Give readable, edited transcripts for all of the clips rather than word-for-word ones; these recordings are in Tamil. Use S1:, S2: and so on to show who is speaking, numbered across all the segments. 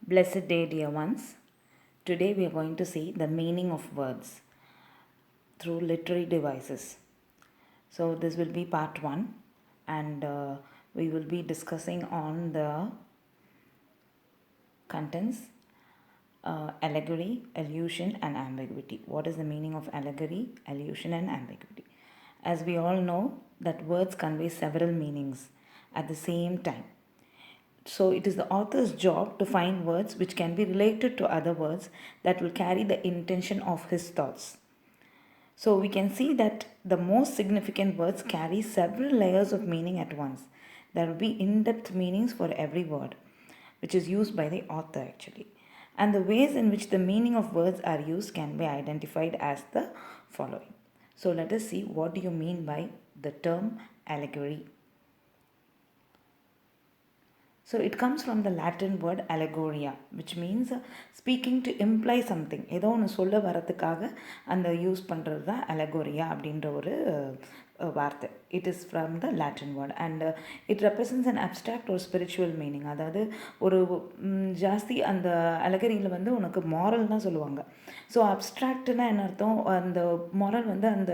S1: Blessed day, dear ones. Today we are going to see the meaning of words through literary devices. So this will be part 1, and we will be discussing on the contents, allegory, allusion and ambiguity. What is the meaning of allegory, allusion and ambiguity? As we all know that words convey several meanings at the same time. So it is the author's job to find words which can be related to other words that will carry the intention of his thoughts. So we can see that the most significant words carry several layers of meaning at once. There will be in-depth meanings for every word, which is used by the author actually. And the ways in which the meaning of words are used can be identified as the following. So let us see, what do you mean by the term allegory? So it comes from the Latin word allegoria, which means speaking to imply something. ஏதோ ஒன்று சொல்ல வரத்துக்காக அந்த யூஸ் பண்ணுறது தான் allegoria அப்படின்ற ஒரு வார்த்தை. It is from the Latin word and it represents an abstract or spiritual meaning. அதாவது ஒரு ஜாஸ்தி அந்த அலகரியில் வந்து உனக்கு மாரல் தான் சொல்லுவாங்க. ஸோ அப்ட்ராக்ட்னா என்ன அர்த்தம், அந்த மாரல் வந்து அந்த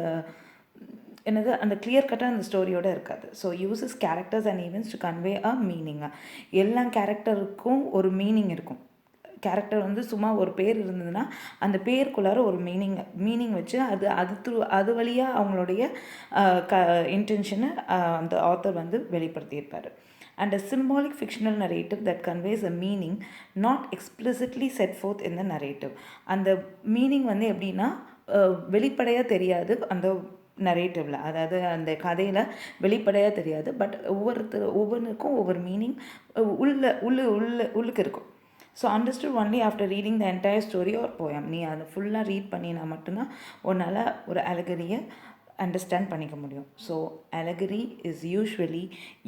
S1: என்னது அந்த கிளியர் கட்டாக அந்த ஸ்டோரியோடு இருக்காது. So uses characters and events to convey a meaning. எல்லா கேரக்டருக்கும் ஒரு மீனிங் இருக்கும். கேரக்டர் வந்து சும்மா ஒரு பேர் இருந்ததுன்னா அந்த பேருக்குள்ளார ஒரு மீனிங் வச்சு அது வழியாக அவங்களுடைய இன்டென்ஷனை அந்த ஆத்தர் வந்து வெளிப்படுத்தியிருப்பார். And a symbolic fictional narrative that conveys a meaning not explicitly set forth in the narrative. அந்த மீனிங் வந்து எப்படின்னா வெளிப்படையாக தெரியாது அந்த நரேட்டிவில், அதாவது அந்த கதையில் வெளிப்படையாக தெரியாது. பட் ஒவ்வொன்றுக்கும் ஒவ்வொரு மீனிங் உள்ளுக்கு இருக்கும். So understood only after reading the entire story or poem. நீ அதை ஃபுல்லாக ரீட் பண்ணினா மட்டும்தான் உன்னால் ஒரு அலகரியை அண்டர்ஸ்டாண்ட் பண்ணிக்க முடியும். So allegory is usually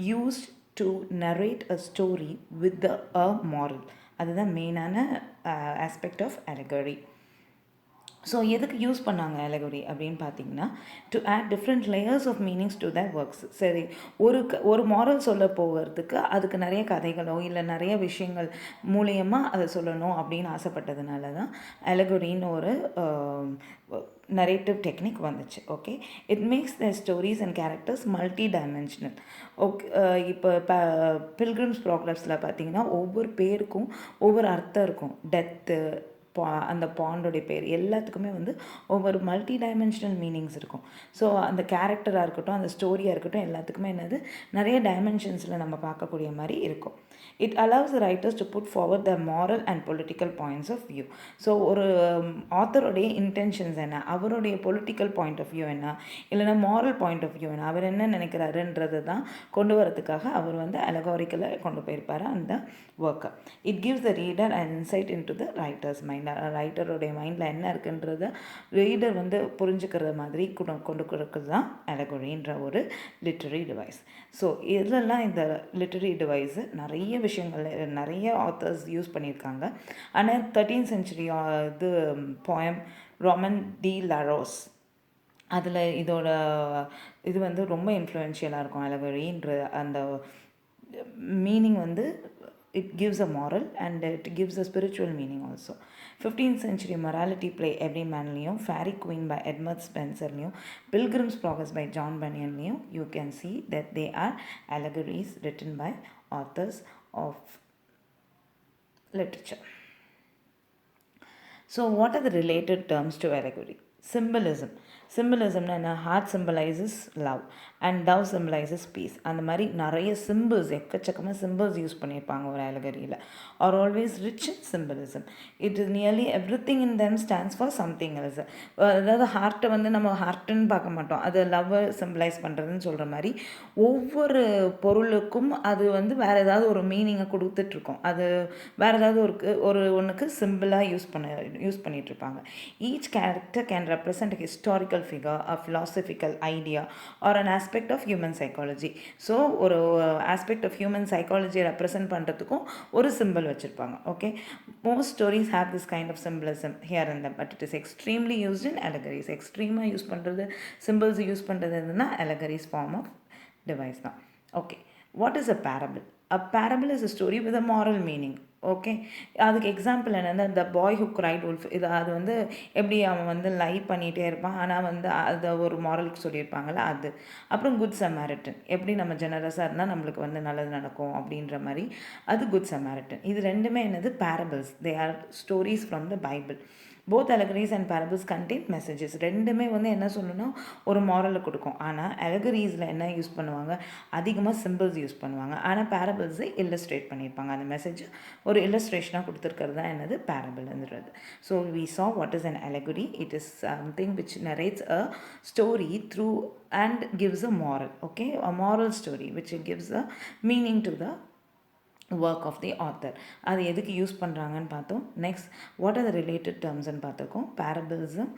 S1: used to narrate a story with a moral. அதுதான் மெயினான ஆஸ்பெக்ட் ஆஃப் அலகரி. ஸோ எதுக்கு யூஸ் பண்ணாங்க allegory அப்படின்னு பார்த்தீங்கன்னா, to add different layers of meanings to the works. சரி, ஒரு மாரல் சொல்ல போகிறதுக்கு அதுக்கு நிறைய கதைகளோ இல்லை நிறைய விஷயங்கள் மூலியமாக அதை சொல்லணும் அப்படின்னு ஆசைப்பட்டதுனால தான் allegoryன்னு ஒரு நரேட்டிவ் டெக்னிக் வந்துச்சு. Okay, it makes the stories and characters multi dimensional. Okay, இப்போ பில்கிரிம்ஸ் ப்ராக்ரஸில் பார்த்தீங்கன்னா ஒவ்வொரு பேருக்கும் ஒவ்வொரு அர்த்தம் இருக்கும். டெத்து, அந்த பாண்டோடைய பேர் எல்லாத்துக்குமே வந்து ஒவ்வொரு மல்டி டைமென்ஷனல் மீனிங்ஸ் இருக்கும். ஸோ அந்த கேரக்டராக இருக்கட்டும், அந்த ஸ்டோரியாக இருக்கட்டும், எல்லாத்துக்குமே என்னது நிறைய டைமென்ஷன்ஸில் நம்ம பார்க்கக்கூடிய மாதிரி இருக்கும். It allows the writers to put forward the moral and political points of view. So ஒரு ஆத்தருடைய இன்டென்ஷன்ஸ் என்ன, அவருடைய பொலிட்டிக்கல் பாயிண்ட் ஆஃப் வியூ என்ன, இல்லைனா மாரல் பாயிண்ட் ஆஃப் வியூ என்ன, அவர் என்ன நினைக்கிறாருன்றது தான் கொண்டு வரதுக்காக அவர் வந்து அலகாரிக்கலாக கொண்டு போயிருப்பார் அந்த ஒர்க்கை. It gives the reader and insight into the writer's mind. ரைட்டருடைய மைண்டில் என்ன இருக்குன்றத ரீடர் வந்து புரிஞ்சுக்கிற மாதிரி கொண்டு கொடுக்குறது தான் allegoryன்ற ஒரு லிட்டரரி டிவைஸ். ஸோ இதெல்லாம் இந்த லிட்டரரி டிவைஸு நிறைய விஷயங்கள் நிறைய ஆத்தர்ஸ் யூஸ் பண்ணியிருக்காங்க. ஆனால் 13th century இது போயம் ராமன் டி லாரோஸ், அதில் இதோட இது வந்து ரொம்ப இன்ஃப்ளூயன்ஷியலாக இருக்கும். allegoryன்ற அந்த மீனிங் வந்து it gives a moral and it gives a spiritual meaning also. 15th century morality play Every Man-லையும், Fairy Queen by Edmund Spencerலையும், Pilgrim's Progress by John Bunyanலையும் you can see that they are allegories written by authors of literature. So what are the related terms to allegory? Symbolism. சிம்பிளிசம்னா என்ன, heart symbolises love and dove symbolises peace. அந்த மாதிரி நிறைய சிம்பிள்ஸ், எக்கச்சக்கமாக சிம்பிள்ஸ் யூஸ் பண்ணியிருப்பாங்க ஒரு அலகரியில். Are always rich in symbolism. It is nearly everything in them stands for something else. அதாவது ஹார்ட்டை வந்து நம்ம ஹார்ட்டுன்னு பார்க்க மாட்டோம், அது லவ்வை சிம்பிளைஸ் பண்ணுறதுன்னு சொல்கிற மாதிரி ஒவ்வொரு பொருளுக்கும் அது வந்து வேறு ஏதாவது ஒரு மீனிங்கை கொடுத்துட்ருக்கோம். அது வேறு ஏதாவது ஒன்றுக்கு சிம்பிளாக யூஸ் பண்ணிகிட்ருப்பாங்க. Each character can represent historical figure, a philosophical idea or an aspect of human psychology. So ஒரு aspect of human psychology represent பண்ணுறதுக்கும் ஒரு symbol வச்சுருப்பாங்க. Okay, most stories have this kind of symbolism here and there, but it is extremely used in allegories. எக்ஸ்ட்ரீமாக யூஸ் பண்ணுறது, symbols யூஸ் பண்ணுறது எதுனா allegories form of device தான். Okay, what is a parable? A parable is a story with a moral meaning. Okay, அதுக்கு எக்ஸாம்பிள் என்னென்னா த பாய் ஹூ கிரைட் உல்ஃப். அது வந்து எப்படி அவன் வந்து லை பண்ணிகிட்டே இருப்பான், ஆனால் வந்து அதை ஒரு மாரலுக்கு சொல்லியிருப்பாங்கள்ல அது. அப்புறம் குட் சமாரிட்டன், எப்படி நம்ம ஜெனரஸாக இருந்தால் நம்மளுக்கு வந்து நல்லது நடக்கும் அப்படின்ற மாதிரி, அது குட் சமாரிட்டன். இது ரெண்டுமே என்னது parables, they are stories from the Bible. Both allegories and parables contain messages. ரெண்டுமே வந்து என்ன சொல்லணும்னா ஒரு மாரலை கொடுக்கும். ஆனால் allegories-ல என்ன யூஸ் பண்ணுவாங்க, அதிகமாக சிம்பிள்ஸ் யூஸ் பண்ணுவாங்க. ஆனால் parables-ஐ இல்லஸ்ட்ரேட் பண்ணியிருப்பாங்க. அந்த மெசேஜ் ஒரு இல்லஸ்ட்ரேஷனாக கொடுத்துருக்கிறது தான் என்னது parableன்றது. So we saw what is an allegory. It is something which narrates a story through and gives a moral. Okay, a moral story which gives a meaning to the work of the author. அது எதுக்கு யூஸ் பண்ணுறாங்கன்னு பார்த்தோம். Next what are the related டேர்ம்ஸ்ன்னு பார்த்துருக்கோம். பேரபிள்ஸும்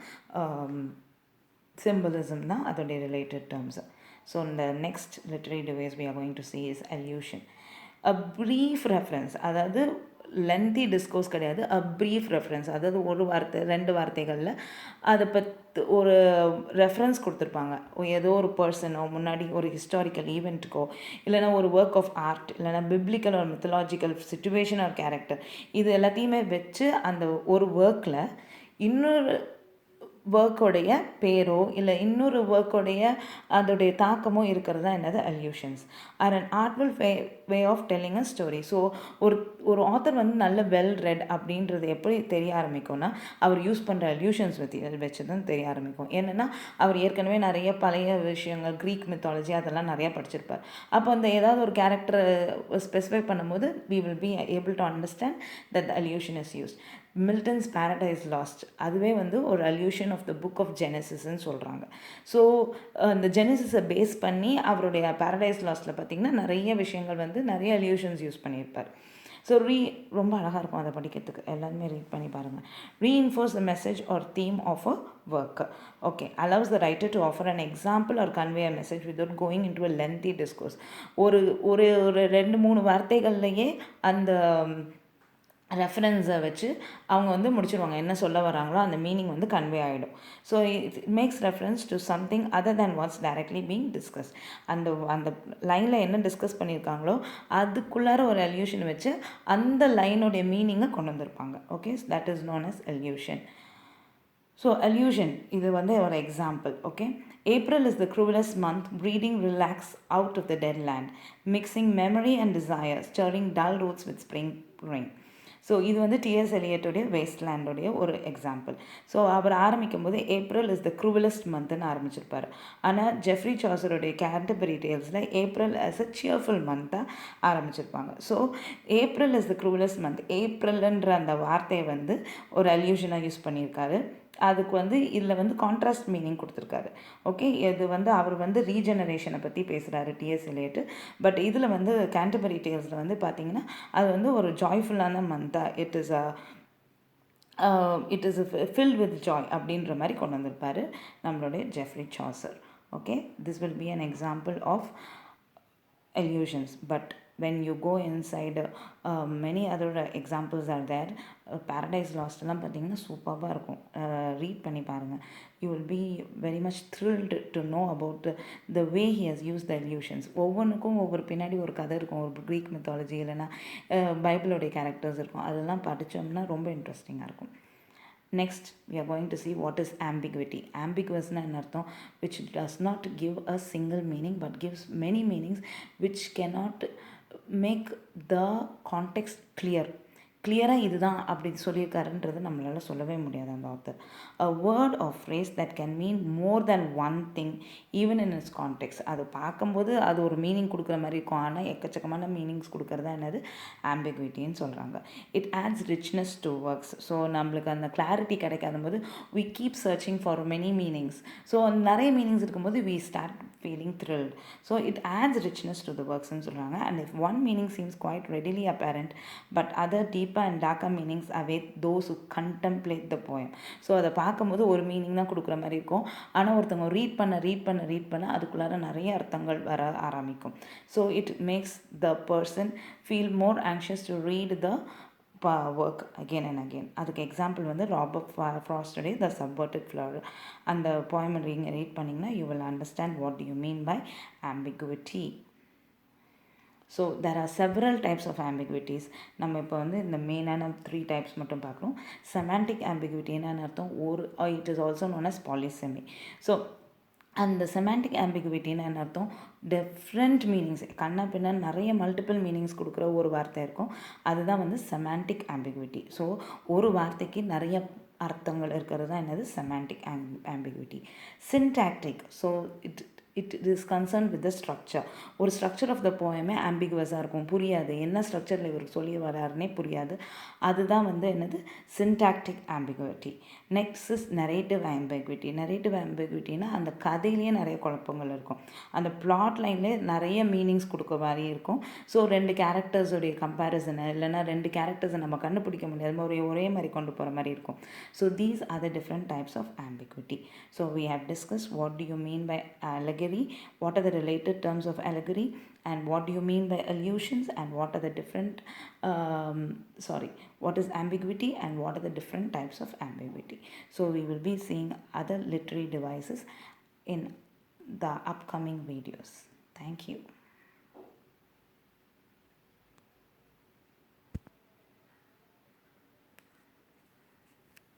S1: சிம்பிளிசம் தான் அதோடைய ரிலேட்டட் டேர்ம்ஸு. ஸோ இந்த next literary device we are going to see is allusion. a brief reference, அதாவது லென்த்தி டிஸ்கோர்ஸ் கிடையாது, அ ப்ரீஃப் ரெஃபரன்ஸ், அதாவது ஒரு வார்த்தை 2 வார்த்தைகளில் அதை பற்றி ஒரு ரெஃபரன்ஸ் கொடுத்துருப்பாங்க. ஏதோ ஒரு பர்சனோ முன்னாடி ஒரு ஹிஸ்டாரிக்கல் ஈவெண்ட்டுக்கோ, இல்லைனா ஒரு ஒர்க் ஆஃப் ஆர்ட், இல்லைனா பிப்ளிக்கல் ஒரு மித்தலாஜிக்கல் சுச்சுவேஷன் ஆர் கேரக்டர், இது எல்லாத்தையுமே வச்சு அந்த ஒரு ஒர்க்கில் இன்னொரு ஒர்க்கோடைய பேரோ இல்லை இன்னொரு ஒர்க்கோடைய அதோடைய தாக்கமோ இருக்கிறது தான் என்னது allusions. Are an artful way of telling a story. So ஒரு ஆத்தர் வந்து நல்ல வெல் ரெட் அப்படின்றது எப்படி தெரிய ஆரம்பிக்கும்னா அவர் யூஸ் பண்ணுற அல்யூஷன்ஸ் வச்சு தான் தெரிய ஆரம்பிக்கும். என்னென்னா அவர் ஏற்கனவே நிறைய பழைய விஷயங்கள், க்ரீக் மித்தாலஜி அதெல்லாம் நிறையா படிச்சிருப்பார். அப்போ அந்த ஏதாவது ஒரு கேரக்டரை ஸ்பெசிஃபை பண்ணும்போது we will be able to understand that the allusion is used. Milton's Paradise Lost, அதுவே வந்து ஒரு allusion of the book of ஜெனசிஸ்ன்னு சொல்கிறாங்க. ஸோ இந்த ஜெனசிஸை பேஸ் பண்ணி அவருடைய பேரடைஸ் லாஸ்ட்டில் பார்த்திங்கன்னா நிறைய விஷயங்கள் வந்து நிறைய அல்யூஷன்ஸ் யூஸ் பண்ணியிருப்பார். ஸோ ரொம்ப அழகாக இருக்கும் அதை படிக்கிறதுக்கு, எல்லாருமே ரீட் பண்ணி பாருங்கள். Reinforce the message or theme of a work. Okay, allows the writer to offer an example or convey a message without going into a lengthy discourse. ஒரு ஒரு 2-3 வார்த்தைகள்லையே அந்த ரெஃபரன்ஸை வச்சு அவங்க வந்து முடிச்சிருவாங்க. என்ன சொல்ல வராங்களோ அந்த மீனிங் வந்து கன்வே ஆகிடும். So it makes reference to something other than what's directly being discuss. அந்த லைனில் என்ன டிஸ்கஸ் பண்ணியிருக்காங்களோ அதுக்குள்ளார ஒரு அல்யூஷன் வச்சு அந்த லைனுடைய மீனிங்கை கொண்டு வந்திருப்பாங்க. Okay, that is known as allusion. So allusion, இது வந்து ஒரு example. Okay, April is the cruelest month, breeding relax out of the dead land, mixing memory and desire, stirring dull roots with spring rain. So இது வந்து டிஎஸ் எலியட்டோடைய வேஸ்ட்லேண்டோடைய ஒரு எக்ஸாம்பிள். ஸோ அவர் ஆரம்பிக்கும் போது ஏப்ரல் இஸ் த க்ரூவலஸ்ட் மந்த்னு ஆரம்பிச்சிருப்பார். ஆனால் ஜெஃப்ரி சாசருடைய கேண்டர்பரி டேல்ஸில் ஏப்ரல் ஆஸ் அ சியர்ஃபுல் மந்த்தாக ஆரம்பிச்சிருப்பாங்க. So April is the cruellest month, ஏப்ரல்ன்ற அந்த வார்த்தையை வந்து ஒரு அல்யூஷனாக யூஸ் பண்ணியிருக்காரு. அதுக்கு வந்து இதில் வந்து கான்ட்ராஸ்ட் மீனிங் கொடுத்துருக்காரு. ஓகே, இது வந்து அவர் வந்து ரீஜெனரேஷனை பற்றி பேசுகிறாரு டிஎஸ் எலியட். பட் இதில் வந்து கேண்டர்பரி டேல்ஸில் வந்து பார்த்திங்கன்னா அது வந்து ஒரு ஜாய்ஃபுல்லான மந்த்தாக it is filled with joy அப்படின்ற மாதிரி கொண்டு வந்திருப்பார் நம்மளுடைய Geoffrey Chaucer. Okay, this will be an example of allusions. But when you go inside, many other examples are there. Paradise Lost எல்லாம் பார்த்தீங்கன்னா சூப்பராக இருக்கும், ரீட் பண்ணி பாருங்கள். You will be very much thrilled to know about the way he has used the allusions. ஒவ்வொன்றுக்கும் ஒவ்வொரு பின்னாடி ஒரு கதை இருக்கும், ஒரு க்ரீக் மித்தாலஜி இல்லைன்னா பைபிளோடைய கேரக்டர்ஸ் இருக்கும். அதெல்லாம் படித்தோம்னா ரொம்ப இன்ட்ரெஸ்டிங்காக இருக்கும். Next, we are going to see what is ambiguity. Ambiguous na enartham, which does not give a single meaning but gives many meanings, which cannot make the context clear. கிளியராக இதுதான் அப்படி சொல்லியிருக்காருன்றது நம்மளால் சொல்லவே முடியாது அந்த author. A word of phrase that can mean more than one thing even in its contexts. அது பார்க்கும்போது அது ஒரு மீனிங் கொடுக்குற மாதிரி இருக்கும், ஆனால் எக்கச்சக்கமான மீனிங்ஸ் கொடுக்குறது தான் என்னது ஆம்பிகுவிட்டின்னு சொல்கிறாங்க. It adds richness to works. So நம்மளுக்கு அந்த கிளாரிட்டி கிடைக்காத போது we keep searching for many meanings. So நிறைய மீனிங்ஸ் இருக்கும்போது we start feeling thrilled. So it adds richness to the works ன்னு சொல்கிறாங்க. And if one meaning seems quite readily apparent but other deeper and darker meanings await those who contemplate the poem. So அதை பார்க்கும்போது ஒரு மீனிங் தான் கொடுக்குற மாதிரி இருக்கும், ஆனால் ஒருத்தவங்க ரீட் பண்ண அதுக்குள்ளார நிறைய அர்த்தங்கள் வர ஆரம்பிக்கும். So it makes the person feel more anxious to read the work again and again. அதுக்கு எக்ஸாம்பிள் வந்து ராபர்ட் ஃப்ராஸ்டோடைய த சப்வர்ட்டட் ஃப்ளவர். அந்த போயம் ரீட் பண்ணிங்கன்னா you will understand what you mean by ambiguity. So there are several types of ambiguities. நம்ம இப்போ வந்து இந்த மெயினான 3 டைப்ஸ் மட்டும் பார்க்குறோம். செமாண்டிக் ஆம்பிகுவிட்டி என்னன்னு அர்த்தம்? It is also known as polysemy. So அந்த செமாண்டிக் ஆம்பிகுவிட்டின்னு என்ன அர்த்தம்? டிஃப்ரெண்ட் மீனிங்ஸ், கண்ணா பின்னா நிறைய மல்டிபிள் மீனிங்ஸ் கொடுக்குற ஒரு வார்த்தை இருக்கும். அதுதான் வந்து செமாண்டிக் ஆம்பிகுவிட்டி. ஸோ ஒரு வார்த்தைக்கு நிறைய அர்த்தங்கள் இருக்கிறது தான் என்னது? Semantic ஆம்பிகுவிட்டி. Syntactic. So it is concern with the structure. ஒரு ஸ்ட்ரக்சர் ஆஃப் த போயமே ஆம்பிகுவஸாக இருக்கும், புரியாது, என்ன ஸ்ட்ரக்சரில் இவர் சொல்லி வராருன்னே புரியாது. அதுதான் வந்து என்னது? Syntactic ambiguity. Next is narrative ambiguity. Narrative ஆம்பிகுவிட்டினா அந்த கதையிலேயே நிறைய குழப்பங்கள் இருக்கும், அந்த பிளாட் லைன்லேயே நிறைய மீனிங்ஸ் கொடுக்க மாதிரி இருக்கும். ஸோ 2 கேரக்டர்ஸுடைய கம்பேரிசனை இல்லைனா 2 கேரக்டர்ஸை நம்ம கண்டுபிடிக்க முடியாது, ஒரே மாதிரி கொண்டு போகிற மாதிரி இருக்கும். So these are the different types of ambiguity. So we have discussed what do you mean by allegory, what are the related terms of allegory, and what do you mean by allusions, and what are the different what is ambiguity and what are the different types of ambiguity. So we will be seeing other literary devices in the upcoming videos. Thank you.